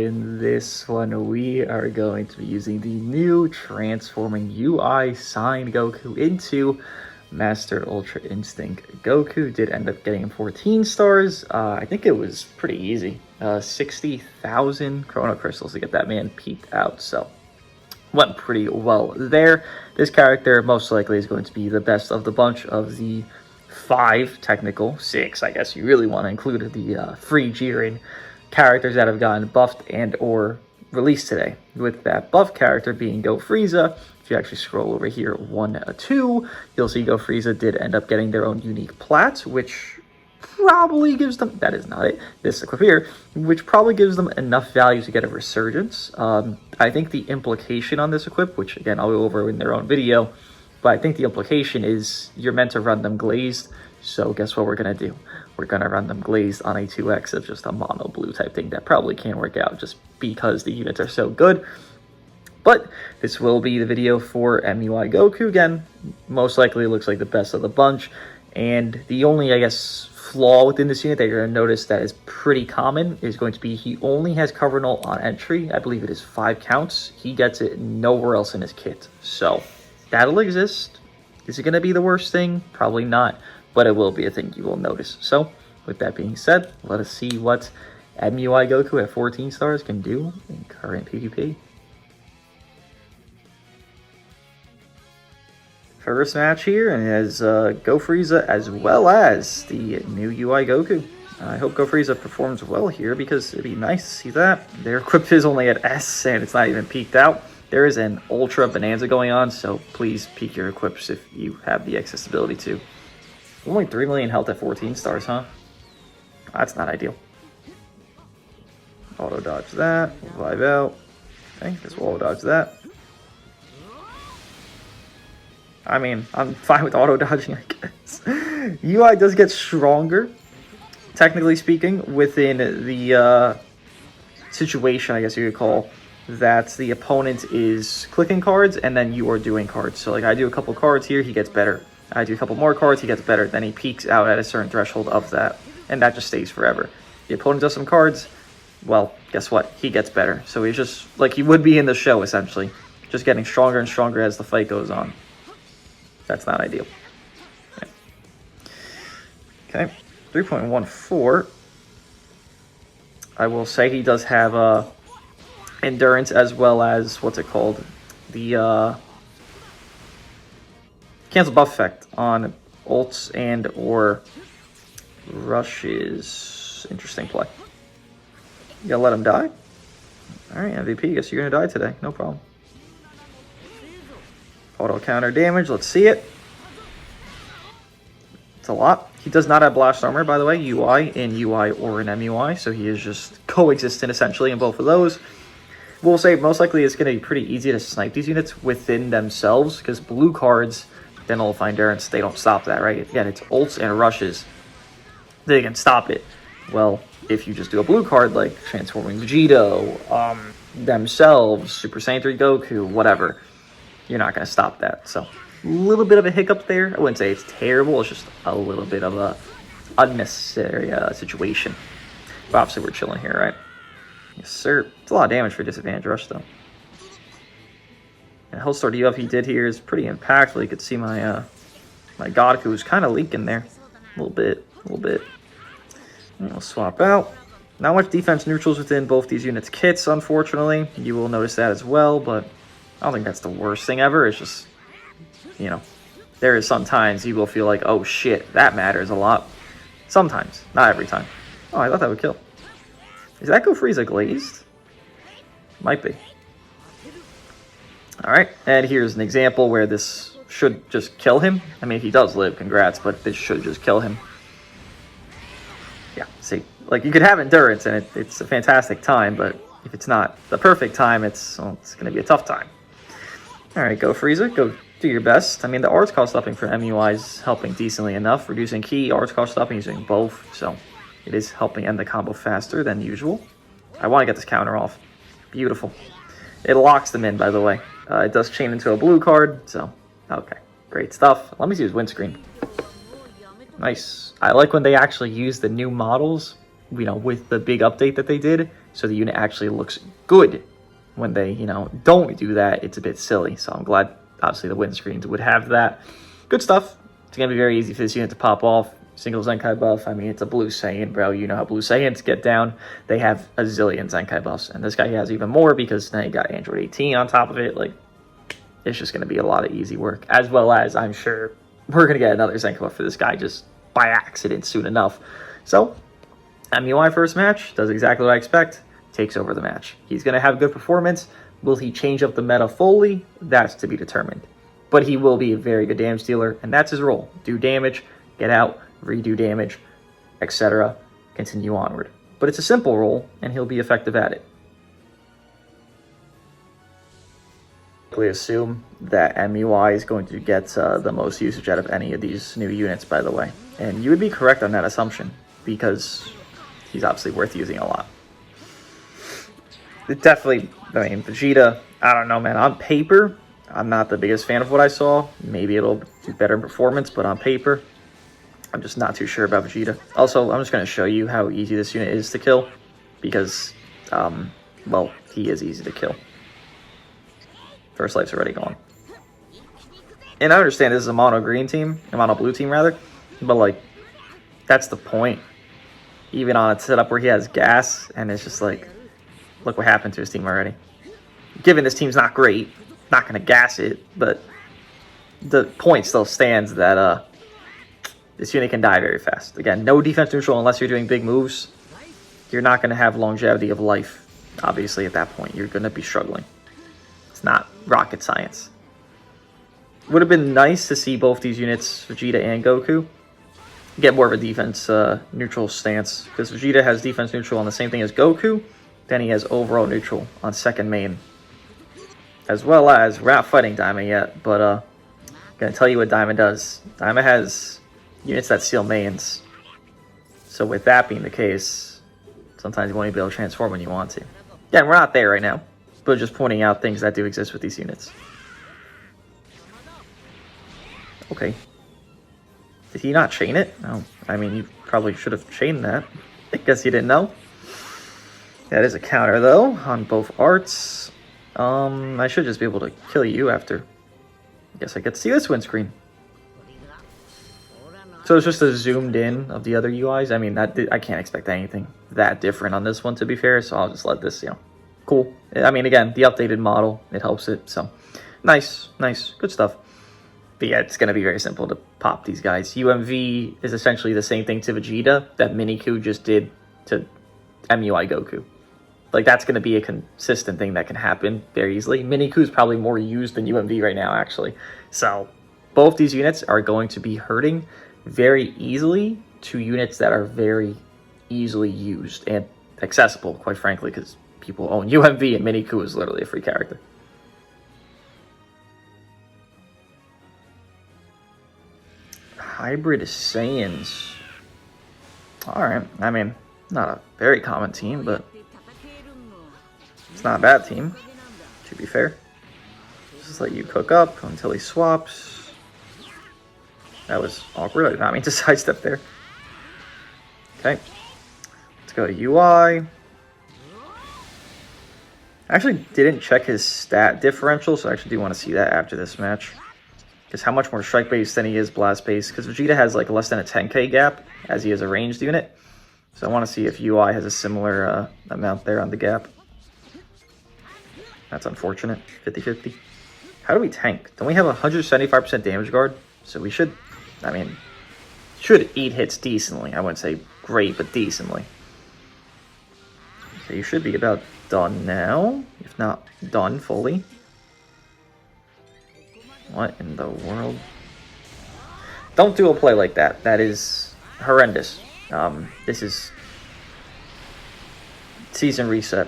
in this one we are going to be using the new transforming UI signed Goku into Master Ultra Instinct. Goku did end up getting 14 stars. I think it was pretty easy. 60,000 Chrono Crystals to get that man peaked out, so went pretty well there. This character most likely is going to be the best of the bunch of the 6, I guess you really want to include the free Jiren characters that have gotten buffed and or released today, with that buff character being Go Frieza. If you actually scroll over here 2, you'll see Go Frieza did end up getting their own unique plats, which probably gives them, that is not it, this equip here, which probably gives them enough value to get a resurgence. I think the implication on this equip, which again I'll go over in their own video, but I think the implication is you're meant to run them glazed. So guess what we're going to do? We're going to run them glazed on a 2x of just a mono blue type thing that probably can't work out just because the units are so good. But this will be the video for MUI Goku. Again, most likely it looks like the best of the bunch. And the only, I guess, flaw within this unit that you're going to notice that is pretty common is going to be he only has cover null on entry. I believe it is 5 counts. He gets it nowhere else in his kit. So that'll exist. Is it going to be the worst thing? Probably not. But it will be a thing you will notice. So, with that being said, let us see what MUI Goku at 14 stars can do in current PvP. First match here, and it has Go Frieza as well as the new UI Goku. I hope Go Frieza performs well here because it'd be nice to see that. Their equip is only at S and it's not even peaked out. There is an Ultra Bonanza going on, so please peak your equips if you have the accessibility to. Only 3 million health at 14 stars, huh? That's not ideal. Auto dodge that. Vibe out. Okay, guess we'll auto dodge that. I mean, I'm fine with auto dodging, I guess. UI does get stronger, technically speaking, within the situation, I guess you could call, that the opponent is clicking cards and then you are doing cards. So, like, I do a couple cards here, he gets better. I do a couple more cards, he gets better. Then he peaks out at a certain threshold of that, and that just stays forever. The opponent does some cards, well, guess what? He gets better. So he's just like he would be in the show, essentially. Just getting stronger and stronger as the fight goes on. That's not ideal. Okay, 3.14. I will say he does have endurance as well as, what's it called? The cancel buff effect on ults and or rushes. Interesting play. You gotta let him die? Alright, MVP, guess you're gonna die today. No problem. Auto counter damage, let's see it. It's a lot. He does not have blast armor, by the way, UI in UI or in MUI, so he is just coexistent essentially in both of those. We'll say most likely it's gonna be pretty easy to snipe these units within themselves, because blue cards, then nullify endurance, they don't stop that, right? Again, it's ults and rushes. They can stop it. Well, if you just do a blue card like transforming Vegito, themselves, Super Saiyan 3 Goku, whatever, you're not going to stop that. So, a little bit of a hiccup there. I wouldn't say it's terrible, it's just a little bit of a unnecessary situation. But obviously we're chilling here, right? Yes, sir. It's a lot of damage for disadvantage rush, though. And health star debuff he did here is pretty impactful. You could see my my Goku is kind of leaking there. A little bit. And we'll swap out. Not much defense neutrals within both these units' kits, unfortunately. You will notice that as well, but I don't think that's the worst thing ever. It's just, you know, there is sometimes you will feel like, oh shit, that matters a lot. Sometimes, not every time. Oh, I thought that would kill. Is that Go Frieza glazed? Might be. Alright, and here's an example where this should just kill him. I mean, if he does live, congrats, but this should just kill him. Yeah, see, like, you could have endurance, and it's a fantastic time, but if it's not the perfect time, it's going to be a tough time. Alright, Go Frieza, go do your best. I mean, the arts cost upping for MUI is helping decently enough. Reducing key, arts cost upping, using both, so it is helping end the combo faster than usual. I want to get this counter off. Beautiful. It locks them in, by the way. It does chain into a blue card, so, okay. Great stuff. Let me see his windscreen. Nice. I like when they actually use the new models with the big update that they did, so the unit actually looks good. When they, don't do that, it's a bit silly. So I'm glad, obviously, the windscreens would have that. Good stuff. It's going to be very easy for this unit to pop off. Single Zenkai buff. I mean, it's a blue Saiyan, bro. You know how blue Saiyans get down. They have a zillion Zenkai buffs. And this guy has even more because now you got Android 18 on top of it. Like, it's just going to be a lot of easy work. As well as, I'm sure, we're going to get another Zenkai buff for this guy just by accident soon enough. So, MUI first match. Does exactly what I expect. Takes over the match. He's going to have good performance. Will he change up the meta fully? That's to be determined. But he will be a very good damage dealer, and that's his role. Do damage, get out, redo damage, etc. Continue onward. But it's a simple role, and he'll be effective at it. I assume that MUI is going to get the most usage out of any of these new units, by the way. And you would be correct on that assumption, because he's obviously worth using a lot. It definitely, Vegeta, I don't know, man. On paper, I'm not the biggest fan of what I saw. Maybe it'll do better in performance, but on paper, I'm just not too sure about Vegeta. Also, I'm just going to show you how easy this unit is to kill, because, well, he is easy to kill. First life's already gone. And I understand this is a mono-green team, a mono-blue team, rather, but, like, that's the point. Even on a setup where he has gas, and it's just like, look what happened to his team already. Given this team's not great, not going to gas it, but the point still stands that this unit can die very fast. Again, no defense neutral unless you're doing big moves. You're not going to have longevity of life, obviously, at that point. You're going to be struggling. It's not rocket science. Would have been nice to see both these units, Vegeta and Goku, get more of a defense neutral stance, because Vegeta has defense neutral on the same thing as Goku. Then he has overall neutral on second main. As well as, we're not fighting Diamond yet, but I'm going to tell you what Diamond does. Diamond has units that seal mains. So with that being the case, sometimes you won't even be able to transform when you want to. Again, we're not there right now, but just pointing out things that do exist with these units. Okay. Did he not chain it? No. I mean, you probably should have chained that. I guess you didn't know. That is a counter, though, on both arts. I should just be able to kill you after. I guess I get to see this windscreen. So it's just a zoomed in of the other UIs. I mean, I can't expect anything that different on this one, to be fair, so I'll just let this, cool. I mean, again, the updated model, it helps it, so nice, good stuff. But yeah, it's going to be very simple to pop these guys. UMV is essentially the same thing to Vegeta that Miniku just did to MUI Goku. Like, that's going to be a consistent thing that can happen very easily. Miniku's probably more used than UMV right now, actually. So, both these units are going to be hurting very easily to units that are very easily used and accessible, quite frankly, because people own UMV and Miniku is literally a free character. Hybrid Saiyans. Alright, I mean, not a very common team, but it's not a bad team, to be fair. Just let you cook up until he swaps. That was awkward. I did not mean to sidestep there. Okay. Let's go to UI. I actually didn't check his stat differential, so I actually do want to see that after this match. Because how much more strike-based than he is blast-based. Because Vegeta has like less than a 10k gap, as he is a ranged unit. So I want to see if UI has a similar amount there on the gap. That's unfortunate. 50-50. How do we tank? Don't we have 175% damage guard? So we should, I mean, should eat hits decently. I wouldn't say great, but decently. Okay, you should be about done now. If not done fully. What in the world? Don't do a play like that. That is horrendous. This is season reset.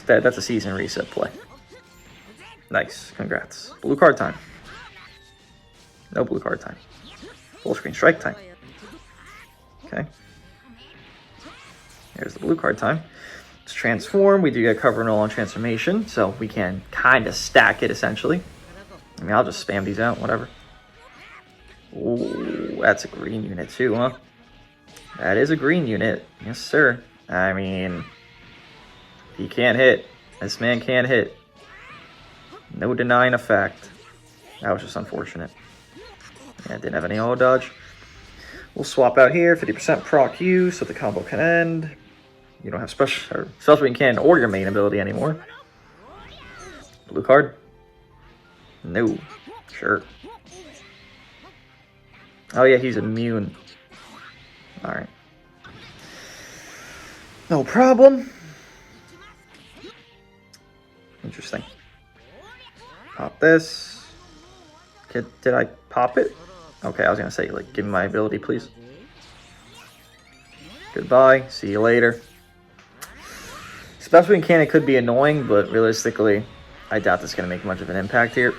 That's a season reset play. Nice, congrats. Blue card time. No blue card time. Full screen strike time. Okay. Here's the blue card time. Let's transform. We do get cover null on transformation, so we can kind of stack it essentially. I mean, I'll just spam these out, whatever. Ooh, that's a green unit too, huh? That is a green unit. Yes, sir. I mean, he can't hit. This man can't hit. No denying a fact. That was just unfortunate. Yeah, didn't have any auto dodge. We'll swap out here. 50% proc you so the combo can end. You don't have special weapon cannon or your main ability anymore. Blue card? No. Sure. Oh yeah, he's immune. Alright. No problem. Interesting. Pop this. Did I pop it? Okay, I was gonna say, like, give me my ability, please. Goodbye. See you later. Special mechanic could be annoying, but realistically, I doubt this is gonna make much of an impact here.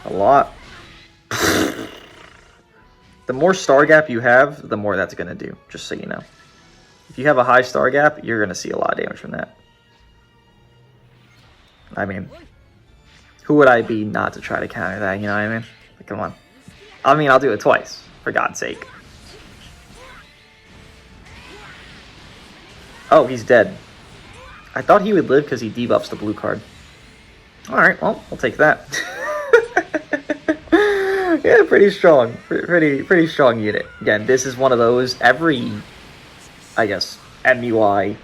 A lot. The more star gap you have, the more that's gonna do, just so you know. If you have a high star gap, you're gonna see a lot of damage from that. I mean, who would I be not to try to counter that, you know what I mean? Like, come on. I mean, I'll do it twice, for God's sake. Oh, he's dead. I thought he would live because he debuffs the blue card. Alright, well, I'll take that. Yeah, pretty strong. Pretty strong unit. Again, this is one of those, every, I guess, MUI,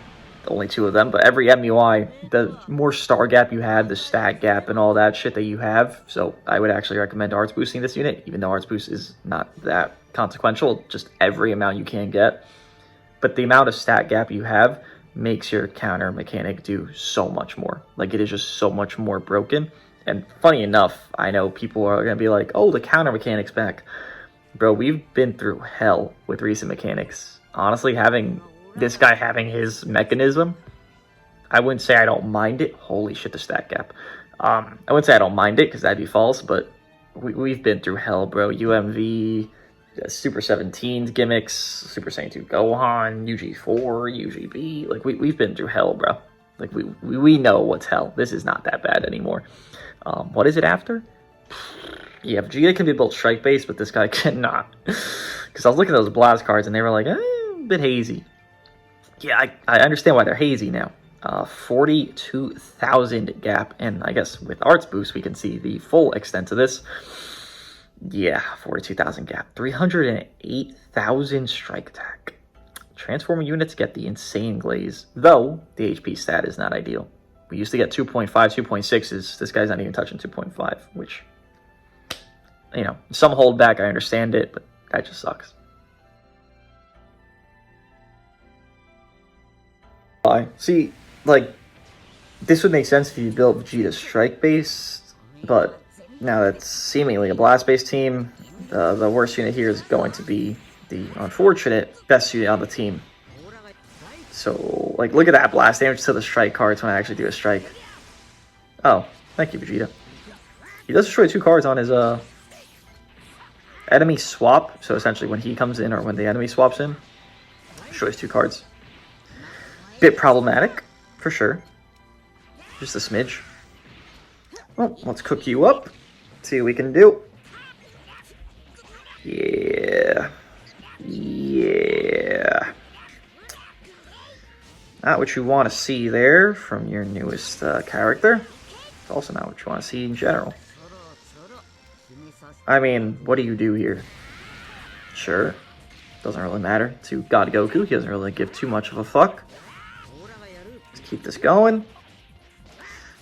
only 2 of them, but every MUI, the more star gap you have, the stat gap and all that shit that you have. So I would actually recommend arts boosting this unit, even though arts boost is not that consequential, just every amount you can get. But the amount of stat gap you have makes your counter mechanic do so much more. Like, it is just so much more broken. And funny enough, I know people are going to be like, oh, the counter mechanic's back. Bro, we've been through hell with recent mechanics. Honestly, this guy having his mechanism, I wouldn't say I don't mind it. Holy shit, the stat gap. I wouldn't say I don't mind it, because that'd be false, but we've been through hell, bro. UMV, Super 17's gimmicks, Super Saiyan 2 Gohan, UG4, UGB. Like, we've been through hell, bro. Like, we know what's hell. This is not that bad anymore. What is it after? Yeah, Vegeta can be built strike-based, but this guy cannot. Because I was looking at those blast cards, and they were like, a bit hazy. Yeah, I understand why they're hazy now. 42,000 gap, and I guess with Arts Boost, we can see the full extent of this. Yeah, 42,000 gap. 308,000 strike attack. Transformer units get the insane glaze, though the HP stat is not ideal. We used to get 2.5, 2.6s. This guy's not even touching 2.5, which, you know, some hold back, I understand it, but that just sucks. See, like, this would make sense if you built Vegeta strike-based, but now that's seemingly a blast-based team. The worst unit here is going to be the unfortunate best unit on the team. So, like, look at that blast damage to the strike cards when I actually do a strike. Oh, thank you, Vegeta. He does destroy 2 cards on his enemy swap. So essentially when he comes in or when the enemy swaps in, destroys 2 cards. Bit problematic, for sure. Just a smidge. Well, let's cook you up. See what we can do. Yeah. Yeah. Not what you want to see there from your newest character. It's also not what you want to see in general. I mean, what do you do here? Sure. Doesn't really matter to God Goku. He doesn't really give too much of a fuck. Let's keep this going.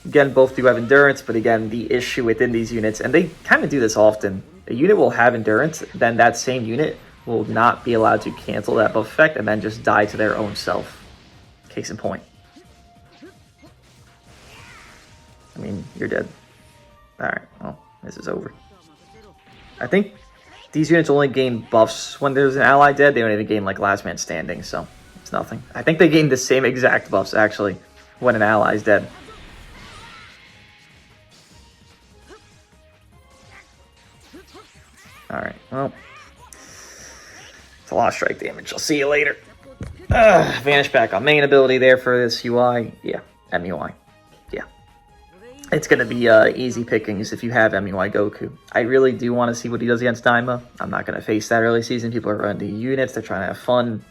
Again, both do have endurance, but again, the issue within these units, and they kind of do this often, a unit will have endurance, then that same unit will not be allowed to cancel that buff effect and then just die to their own self. Case in point. I mean, you're dead. Alright, well, this is over. I think these units only gain buffs when there's an ally dead. They don't even gain, like, last man standing, so it's nothing. I think they gain the same exact buffs, actually, when an ally is dead. Alright, well, it's a lot of strike damage. I'll see you later. Vanish back on main ability there for this UI. Yeah, MUI. Yeah. it's going to be easy pickings if you have MUI Goku. I really do want to see what he does against Daima. I'm not going to face that early season. People are running the units. They're trying to have fun.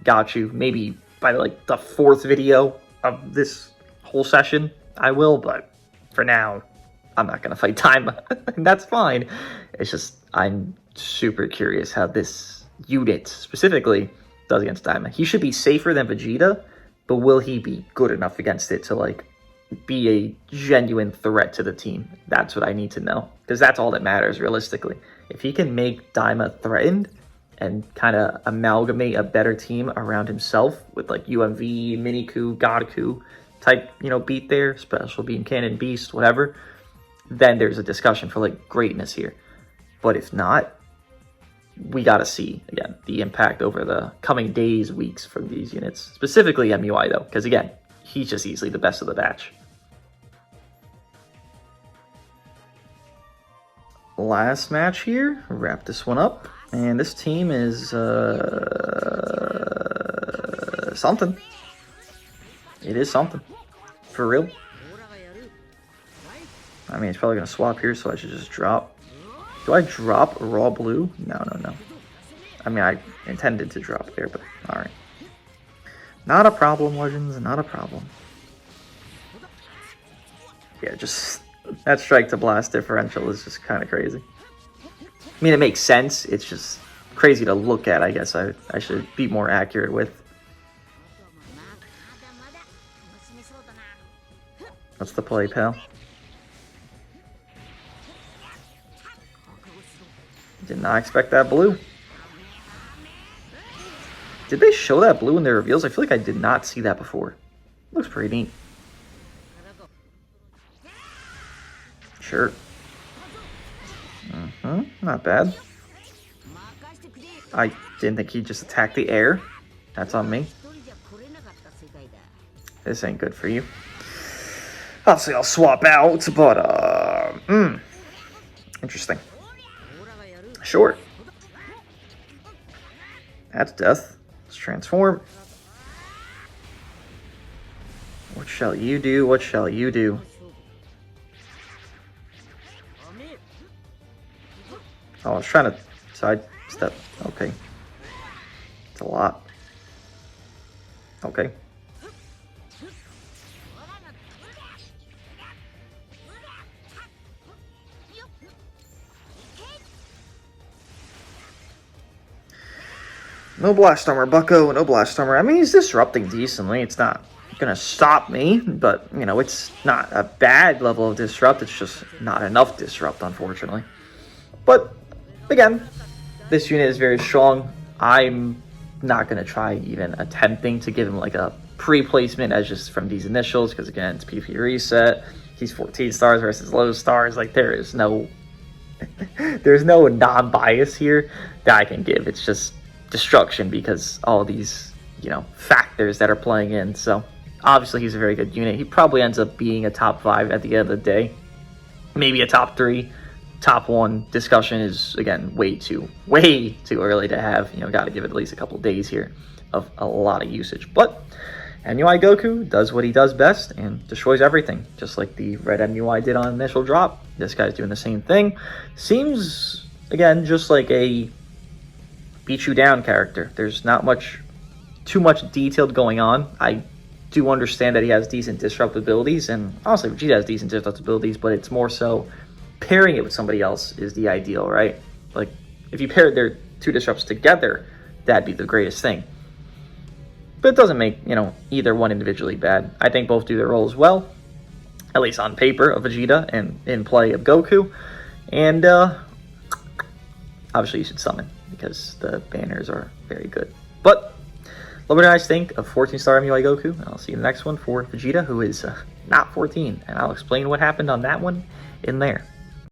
Got you. Maybe by like the 4th video of this whole session, I will. But for now, I'm not going to fight Daima. And that's fine. It's just I'm super curious how this unit specifically does against Daima. He should be safer than Vegeta, but will he be good enough against it to like be a genuine threat to the team? That's what I need to know, because that's all that matters realistically. If he can make Daima threatened and kind of amalgamate a better team around himself with like UMV, Miniku, Goku type, beat there, special beam cannon, beast, whatever, then there's a discussion for like greatness here. But if not, we got to see, again, the impact over the coming days, weeks from these units. Specifically MUI, though, because, again, he's just easily the best of the batch. Last match here. Wrap this one up. And this team is something. It is something. For real. I mean, it's probably going to swap here, so I should just drop. Do I drop raw blue? No. I mean, I intended to drop there, but alright. Not a problem, Legends, not a problem. Yeah, just that strike to blast differential is just kind of crazy. I mean, it makes sense. It's just crazy to look at, I guess. I should be more accurate with. What's the play, pal? Did not expect that blue. Did they show that blue in their reveals? I feel like I did not see that before. Looks pretty neat. Sure. Not bad. I didn't think he'd just attack the air. That's on me. This ain't good for you. Obviously, I'll swap out, but, interesting. Sure. That's death. Let's transform. What shall you do? What shall you do? Oh, I was trying to sidestep. Okay. It's a lot. Okay. No blast armor, Bucko. No blast armor. I mean, he's disrupting decently. It's not gonna stop me, but it's not a bad level of disrupt. It's just not enough disrupt, unfortunately. But again, this unit is very strong. I'm not gonna try even attempting to give him like a pre-placement as just from these initials, because again, it's PP reset. He's 14 stars versus low stars. Like there is no, there's no non-bias here that I can give. It's just destruction because all these factors that are playing in. So obviously he's a very good unit. He probably ends up being a top 5 at the end of the day, maybe a top 3. Top 1 discussion is again way too early to have. Got to give it at least a couple of days here of a lot of usage. But MUI Goku does what he does best and destroys everything, just like the red MUI did on initial drop. This guy's doing the same thing. Seems again just like a beat you down character. There's not too much detailed going on. I do understand that he has decent disrupt abilities, and honestly Vegeta has decent disrupt abilities, but it's more so pairing it with somebody else is the ideal, right? Like if you paired their 2 disrupts together, that'd be the greatest thing. But it doesn't make either one individually bad. I think both do their roles well, at least on paper of Vegeta and in play of Goku. And obviously you should summon, because the banners are very good. But let me know what you guys think of 14-star MUI Goku, and I'll see you in the next one for Vegeta, who is not 14, and I'll explain what happened on that one in there.